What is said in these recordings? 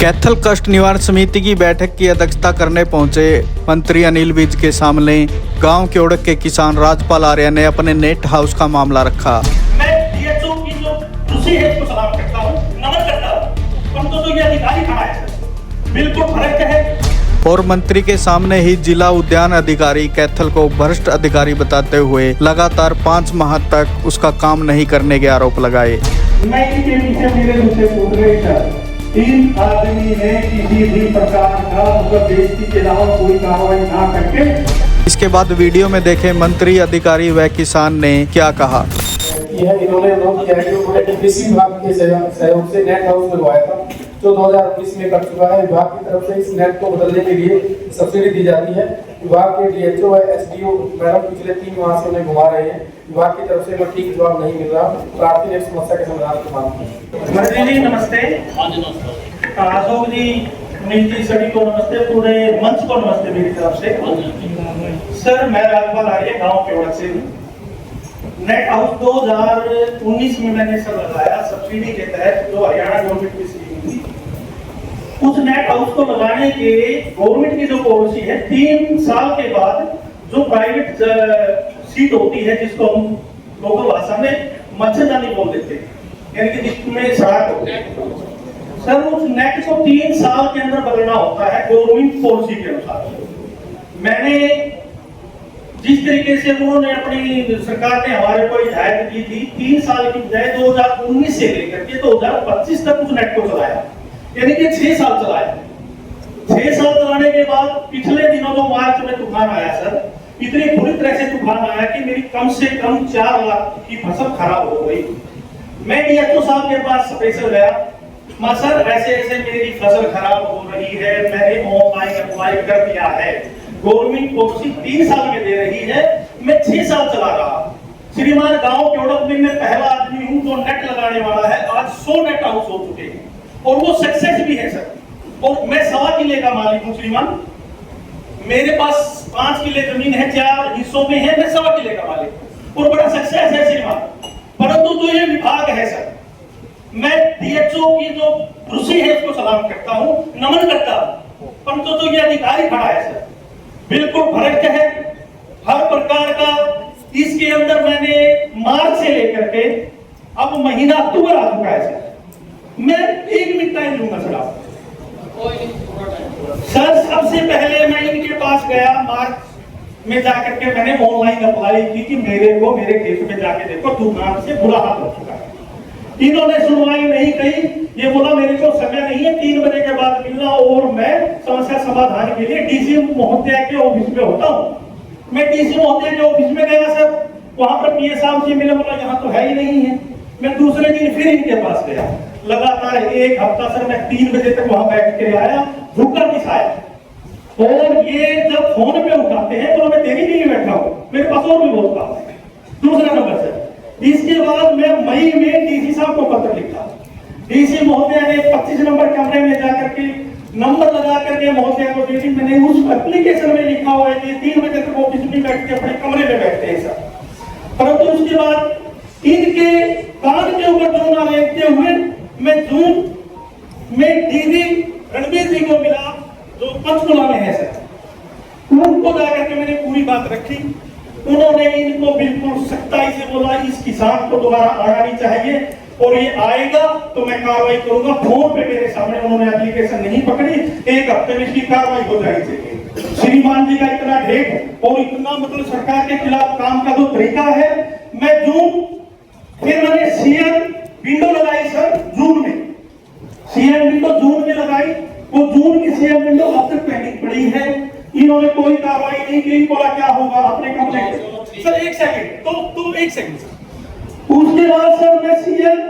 कैथल कष्ट निवारण समिति की बैठक की अध्यक्षता करने पहुंचे मंत्री अनिल विज के सामने गांव केवड़क के किसान राजपाल आर्य ने अपने नेट हाउस का मामला रखा। मैं डीएचओ की जो दूसरी है उसको सलाम करता हूं, नमन करता हूं, परंतु जो ये अधिकारी खड़ा है बिल्कुल फर्क है। और मंत्री के सामने ही जिला उद्यान अधिकारी कैथल को भ्रष्ट अधिकारी बताते हुए लगातार 5 माह तक उसका काम नहीं करने के आरोप लगाए। मैं इनके पीछे मेरे मुझसे पूछ रहे थे, 3 आदमी ने किसी भी प्रकार का बेइज्जती के अलावा कोई कार्रवाई ना करके। इसके बाद वीडियो में देखे मंत्री, अधिकारी व किसान ने क्या कहा। इन्होंने कृषि विभाग के सहयोग से नेट हाउस लगवाया था जो 2019 में कर चुका है। विभाग की तरफ से इस नेट को बदलने के लिए सब्सिडी दी जाती है। विभाग के डीएचओ व एसडीओ मैडम पिछले 3 माह से उन्हें घुमा रहे हैं। विभाग की तरफ से ठीक जवाब नहीं मिल रहा। प्रार्थी ने समस्या के समाधान की मांग की। मंत्री जी नमस्ते। अशोक जी, अनिल जी, सभी को नमस्ते, पूरे मंच को नमस्ते मेरी तरफ से। सर, मैं राजपाल आर्य गाँव केवड़क से हूँ। नेट हाउस 2019 में मैंने सर लगाया सब्सिडी के तहत जो हरियाणा गवर्नमेंट की स्कीम थी। उस नेट हाउस को लगाने के गवर्नमेंट की जो पॉलिसी है, 3 साल के बाद जो प्राइवेट सीट होती है जिसको हम लोकल भाषा में मच्छरदानी बोल देते हैं, यानी कि जिसमें सड़क होती है, सर उस नेट को 3 साल के अंदर बदलना होता है गवर्नमेंट पॉलिसी के अनुसार। मैंने जिस तरीके से उन्होंने अपनी सरकार ने हमारे को हिदायत की थी, 3 साल की बजाय 2019 से लेकर के 2025 तक उस नेट को चलाया, यानी कि 6 साल चलाया। 6 साल चलाने के बाद पिछले दिनों जो मार्च में तूफान आया सर, इतनी बुरी तरह से तूफान आया कि मेरी कम से कम 4 लाख की फसल खराब हो गई। मैं डीएचओ साहब के पास स्पेशल गया, मां सर ऐसे ऐसे मेरी फसल खराब हो रही है, मैंने ऑनलाइन अप्लाई कर दिया है, गवर्नमेंट पॉलिसी 3 साल में दे रही है, मैं 6 साल चला रहा। श्रीमान, गांव केवड़क में मैं पहला आदमी हूं जो नेट लगाने वाला है। आज 100 नेट हाउस हो चुके हैं और वो सक्सेस भी है सर। और मैं 1.25 किले का मालिक हूं श्रीमान, मेरे पास 5 किले जमीन है, 4 हिस्सों में है, मैं 1.25 किले का मालिक हूं और बड़ा सक्सेस है श्रीमान। परंतु जो ये विभाग है सर, मैं डीएचओ की जो कुर्सी है उसको सलाम करता हूं, नमन करता हूं, परंतु जो ये अधिकारी खड़ा है सर बिल्कुल फर्क है हर प्रकार का। इसके अंदर मैंने मार्च से लेकर के अब महीना अक्टूबर आ चुका है सर। मैं 1 मिनट टाइम लूंगा सर आप। सर, सबसे पहले मैं इनके पास गया, मार्च में जाकर के मैंने ऑनलाइन अप्लाई की कि मेरे को मेरे खेत में जाके देखो तूफान से बुरा हाल हो चुका है। इन्होंने सुनवाई नहीं कही, ये बोला मेरे को समय नहीं है, 3 बजे के बाद मिलना और मैं समस्या समाधान के लिए डीसी महोदय के ऑफिस में होता हूँ। मैं डीसी महोदय के ऑफिस में गया सर, वहां पर पीए साहब से मिले, बोला यहाँ तो है ही नहीं है। मैं दूसरे दिन फिर इनके पास गया, लगातार 1 हफ्ता सर मैं 3 बजे तक वहां बैठ के आया, झुककर दिखाया। और ये जब फोन पे उठाते हैं तो मैं तेरी नहीं बैठा हूँ, मेरे पास और भी बहुत काम है। दूसरा नंबर सर, इसके बाद मैं मई में डीसी साहब को पत्र लिखा। डीसी महोदय ने 25 नंबर कमरे में जाकर के नंबर लगा करके महोदय को दे दी। मैंने उस एप्लीकेशन में लिखा हुआ है कि 3 बजे तक ऑफिस में बैठ के अपने कमरे में बैठते हैं सर। परंतु उसके बाद इनके कान के ऊपर चूना लेते हुए मैं जून में डीजी रणबीर जी को मिला जो पंचकुला में है सर। उनको जाकर के मैंने पूरी बात रखी। उन्होंने इनको बिल्कुल सख्ताई से बोला इस किसान को दोबारा आना नहीं चाहिए और ये आएगा तो मैं कार्रवाई करूंगा। फोन पे मेरे सामने उन्होंने एप्लीकेशन नहीं पकड़ी, 1 हफ्ते में इसकी कार्रवाई हो जानी चाहिए। श्रीमान जी का इतना ढेर और इतना मतलब सरकार के खिलाफ काम का जो तरीका है, मैं फिर मैंने सीएम विंडो लगाई सर जून में, सीएम विंडो जून में लगाई। वो जून की सीएम विंडो अब तक पेंडिंग पड़ी है। इन्होंने कोई कार्रवाई नहीं की। बोला क्या होगा अपने कमरे सर, 1 सेकंड तो 1 सेकंड सर। उसके बाद सर मैं सीएम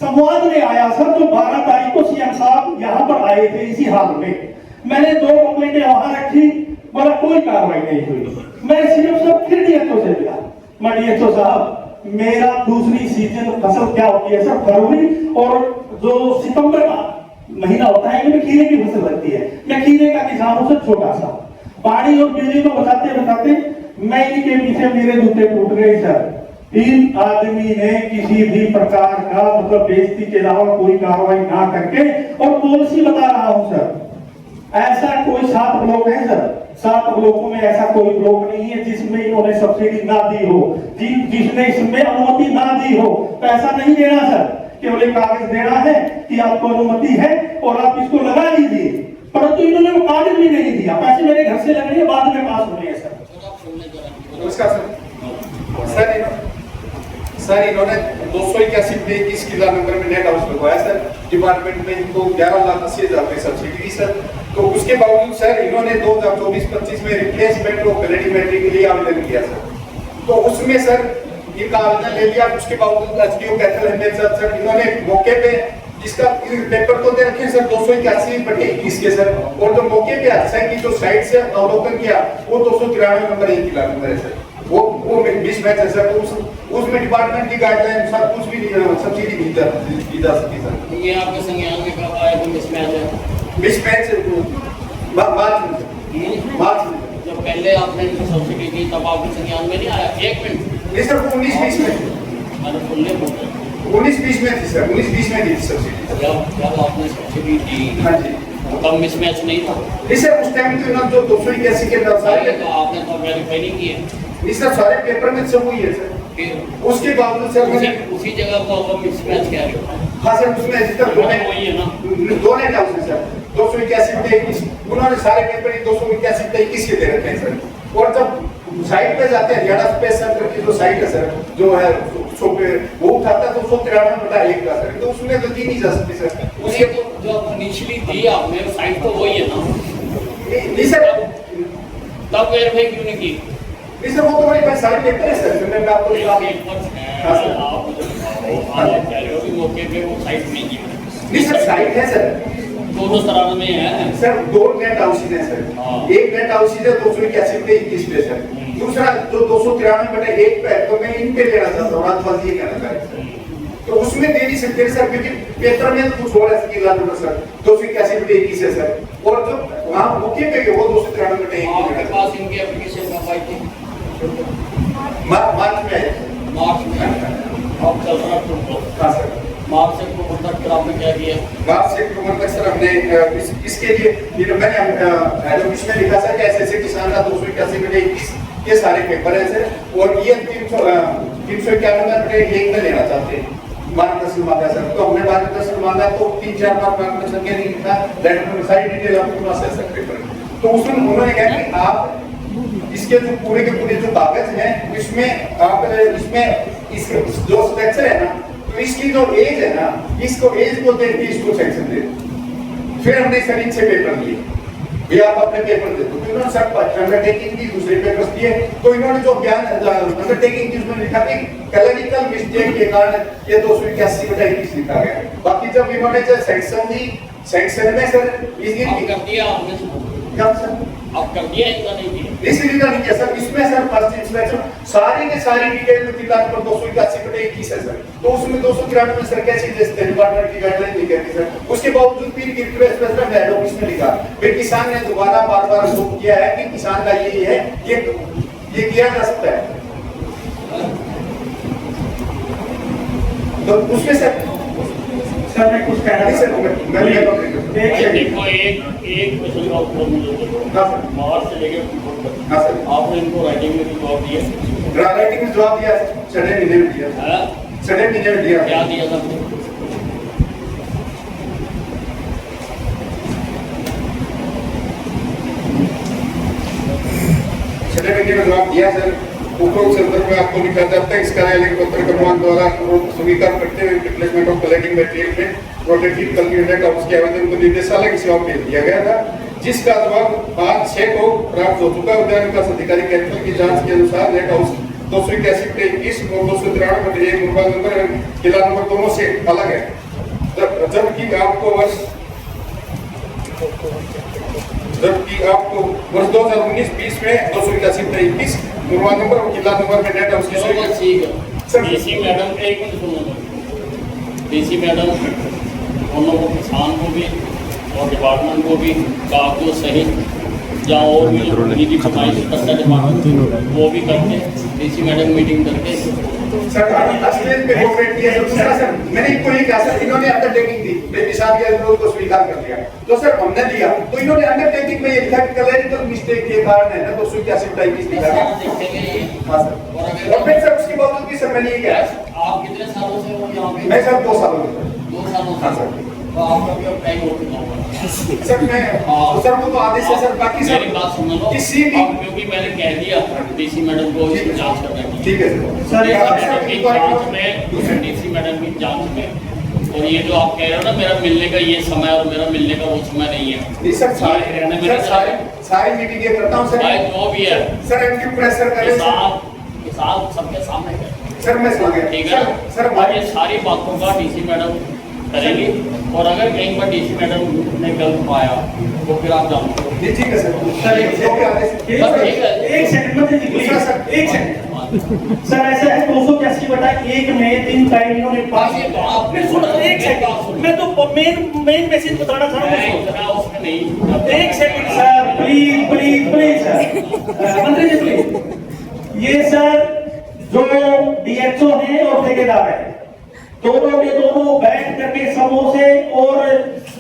संवाद में आया सर, जो 12 तारीख को सीएम साहब यहाँ पर आए थे इसी हाल में। मैंने 2 कंप्लेंटें वहां रखी, बोला कोई कार्रवाई नहीं हुई। मैं सीएम साहब फिर डीएचओ से मिला, मैं डीएचओ साहब मेरा दूसरी सीजन फसल क्या होती है सर, फरवरी और जो सितंबर का महीना होता है इनमें खीरे की फसल लगती है। मैं खीरे का किसान हूं सर, छोटा सा। पानी और बिजली को बताते बताते मैं इनके पीछे मेरे जूते टूट गए सर। इन आदमी ने किसी भी प्रकार का मतलब बेइज्जती के अलावा कोई कार्रवाई ना करके, और पॉलिसी बता रहा हूं सर, ऐसा कोई 7 ब्लॉक है सर, 7 ब्लॉकों में ऐसा कोई ब्लॉक नहीं है जिसमें इन्होंने सब्सिडी ना दी हो, जिसने इसमें अनुमति ना दी हो। पैसा नहीं देना सर, केवल एक कागज देना है कि आपको अनुमति है और आप इसको लगा लीजिए, परंतु इन्होंने वो कागज भी नहीं दिया। पैसे मेरे घर से लग रहे हैं, बाद में पास होने हैं सर। नमस्कार सर। सर इन्होंने 281 पे 21 किला नंबर में नेट हाउस लगवाया सर, डिपार्टमेंट में इनको 11,80,000 रुपए सब्सिडी दी सर। तो उसके बावजूद सर इन्होंने 2024-25 में रिप्लेसमेंट ऑफ वैलिडिटी के लिए आवेदन किया सर। तो उसमें सर इनका आवेदन ले लिया, उसके बावजूद एसडीओ कैथल अहमद सर इन्होंने मौके पे इसका पेपर तो दे रखे सर 281/21 के सर, और जो मौके पे हादसा की जो साइड से अवलोकन किया वो 293 नंबर 1 किला नंबर है सर। वो मिसमैच है सर। तो उसमें डिपार्टमेंट की गाइडलाइन सब कुछ भी नहीं, सब्सिडी दी जा सकती सर। ये आपके संज्ञान में कब आया तो मिसमैच है? मिसमैच मार्च जब पहले आपने सब्सिडी दी तब आपके संज्ञान में नहीं आया? 1 मिनट नहीं सर, 19-20 में मैंने खुले बोल रहे 19-20 में थी सर, 19-20 में दी सब्सिडी। जब आपने सब्सिडी दी हाँ जी, तब मिसमैच नहीं था? नहीं सर, उस टाइम तो ना जो 281 के सारे तो आपने तो वेरीफाई नहीं किया? नहीं सर, सारे पेपर में सब हुई है सर। फिर उसके बावजूद सर मैंने उसी जगह को आप मिसमैच कह रहे हो? हाँ सर, उसमें जिस तरह वही है ना, 2 नेट हाउस है सर, 281/21 उन्होंने सारे पेपर 281/21 के दे रखे हैं सर। और जब साइट पे जाते हैं हरियाणा स्पेस सेंटर की जो साइट है सर, जो है वो उठाता है 293/1 का सर, तो उसमें गलती नहीं जा सकती सर। उसके तो जो इनिशियली दी आपने साइट तो वही है ना? नहीं सर, तब वेरीफाई क्यों नहीं की? नहीं सर, वो तो बड़े सारे पेपर है सर, मैं आपको आप कह रहे हो कि मौके पे वो साइट नहीं की? नहीं सर, साइट है सर, 293 है सर 2 नेट हाउसेज है सर। एक नेट हाउस है 281/21 पे सर, दूसरा जो 293/1 पे है, तो मैं इन पे लेना चाहता हूँ, बात ये कहना चाहता हूँ। तो उसमें दे नहीं सकते सर, क्योंकि पेपर में तो कुछ और है कि सर 281/21 है सर, और जो वहाँ मौके पे वो 293/1 आपके पास इनकी एप्लीकेशन कब आई थी? मार्च में है। मार्च में अब चल रहा है। हाँ सर, मार्च से अक्टूबर तक फिर आपने क्या किया? मार्च से अक्टूबर तक सर हमने इसके लिए मैंने इसमें लिखा सर कि ऐसे किसान का 281/21 ये सारे पेपर है सर, और ये 391/1 में लेना चाहते हैं मार्गदर्शन मांगा सर। तो हमने मार्गदर्शन मांगा तो 3-4 बार मार्गदर्शन के नहीं लिखा, लेटर में सारी डिटेल आपके पास है सर पेपर। तो उसमें उन्होंने कहा कि आप इसके जो पूरे के पूरे जो कागज हैं इसमें आप इसमें इसके जो स्ट्रक्चर है ना, तो इसकी जो एज है ना, इसको एज को देख के इसको सेक्शन दे। फिर हमने सर इनसे पेपर लिए, भैया आप अपने पेपर दे दो। तो इन्होंने सब अंडरटेकिंग की दूसरे पेपर्स दिए, तो इन्होंने जो बयान अंडरटेकिंग की उसमें लिखा कि क्लरिकल मिस्टेक के कारण ये 281/21 लिखा गया। बाकी जब इन्होंने जो सेक्शन दी, सेक्शन में सर आप कर दिया आपने? कब सर आप कर दिया इनका नहीं दिया? इसलिए नहीं किया सर, इसमें सर फर्स्ट इंस्पेक्शन सारी के सारी डिटेल में किताब पर 281/21 है सर, तो उसमें 293 में सर कैसी डिपार्टमेंट की गाइडलाइन नहीं कहती सर। उसके बावजूद भी रिक्वेस्ट में सर हेड ऑफिस में लिखा, फिर किसान ने दोबारा बार-बार शोध किया है कि किसान का ये है, ये किया जा सकता है। तो उसमें सर मैं कुछ कह रहा सर, देखो एक क्वेश्चन का उत्तर मुझे दो। मार्च से लेकर अक्टूबर तक हाँ सर, आपने इनको राइटिंग में जवाब दिया? राइटिंग में जवाब दिया सर, 6 महीने में दिया, है 6 महीने में दिया। क्या दिया था? 6 महीने में जवाब दिया सर। उपरोक्त संदर्भ में आपको लिखा जाता है इस कार्यालय के पत्र क्रमांक द्वारा स्वीकार करते हुए रिप्लेसमेंट ऑफ कलेक्टिंग मटेरियल में प्रोटेक्टिव कल्टीवेटर का उसके आवेदन को निर्देशालय की सेवा भेज दिया गया था, जिसका जवाब आज 6 को प्राप्त हो चुका। उद्यान विकास अधिकारी कैपिटल की जांच के अनुसार नेट हाउस 281/21 और 293/1 मोबाइल नंबर किला नंबर दोनों से अलग है, जबकि आपको वर्ष 2019-20 में 281/21 मोबाइल नंबर और किला नंबर में नेट हाउस की ठीक है। डीसी मैडम एक मिनट सुनो, डीसी मैडम दोनों को, किसान को भी और डिपार्टमेंट को भी कागजों सहित या और भी जो निजी फरमाइश करता है डिपार्टमेंट वो भी करके डीसी मैडम मीटिंग करके सर स्टेज पे कोऑपरेट किया है दूसरा सर मैंने इनको ये कहा सर इन्होंने अंडरटेकिंग दी मेरे साथ के अनुरोध को स्वीकार कर लिया तो सर हमने दिया तो इन्होंने अंडरटेकिंग में ये लिखा कि क्लरिकल मिस्टेक के कारण है ना 281 लिखा गया देखेंगे ये हां सर और फिर सर उसकी बावजूद भी सर मैंने ये कहा आप कितने सालों से हो यहाँ पे? मैं सर 2 सालों से 2 सालों से। हाँ, सर। तो आपका भी अब टाइम हो चुका होगा। सर मैं सर वो तो आदेश है सर बाकी सर मेरी बात सुन लो किसी भी अब क्योंकि मैंने कह दिया डीसी मैडम को इसकी जांच करना है ठीक है सर, ये डीसी मैडम की जांच में डीसी मैडम की जांच में और ये जो आप कह रहे हो ना मेरा मिलने का ये समय और मेरा मिलने का वो समय नहीं है नहीं सर सारी मीटिंग करता हूं सर भाई जो भी है सर एमक्यू प्रेशर करें हिसाब सबके सामने है सर मैं समझ गया ठीक है सर और ये सारी बातों का डीसी मैडम करेंगी और अगर कहीं पर डीसी मैडम ने गलत पाया तो फिर आप जानते हो जी ठीक है सर एक सेकंड मत दूसरा सर एक सेकंड सर ऐसा है 281/1 में 3 टाइम इन्होंने पास आपने सुना एक सेकंड मैं तो मेन मैसेज बताना चाह रहा हूं इतना उसमें नहीं एक सेकंड सर प्लीज सर मंत्री जी प्लीज ये सर जो डीएचओ हैं और ठेकेदार हैं दोनों के दोनों बैठ करके समोसे और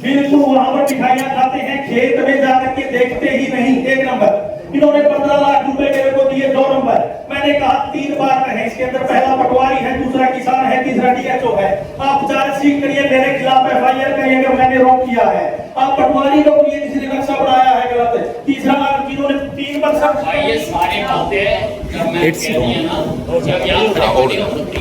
बिल्कुल वहां पर मिठाइयां खाते हैं खेत में जाकर के देखते ही नहीं 1 नंबर इन्होंने 15 लाख रुपए मेरे को दिए 2 नंबर मैंने कहा 3 बार कहे इसके अंदर पहला पटवारी है दूसरा किसान है तीसरा डीएचओ है आप चार्जशीट करिए मेरे खिलाफ एफआईआर करिए कि मैंने रोक किया है आप पटवारी रोक लिए जिसने नक्शा बनाया है गलत तीसरा जिन्होंने 3 बार सब ये सारे बातें जब मैं कह दिया ना जब यहाँ खड़ी हो सकती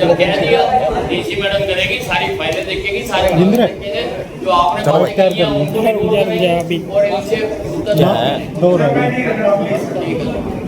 जब कह दिया डीसी मैडम करेगी सारी फाइलें देखेगी सारे देखेंगे जो आपने बातें की हैं, उनको भी बोल देंगे और इनसे मैं नहीं कर रहा हूं, please। ठीक है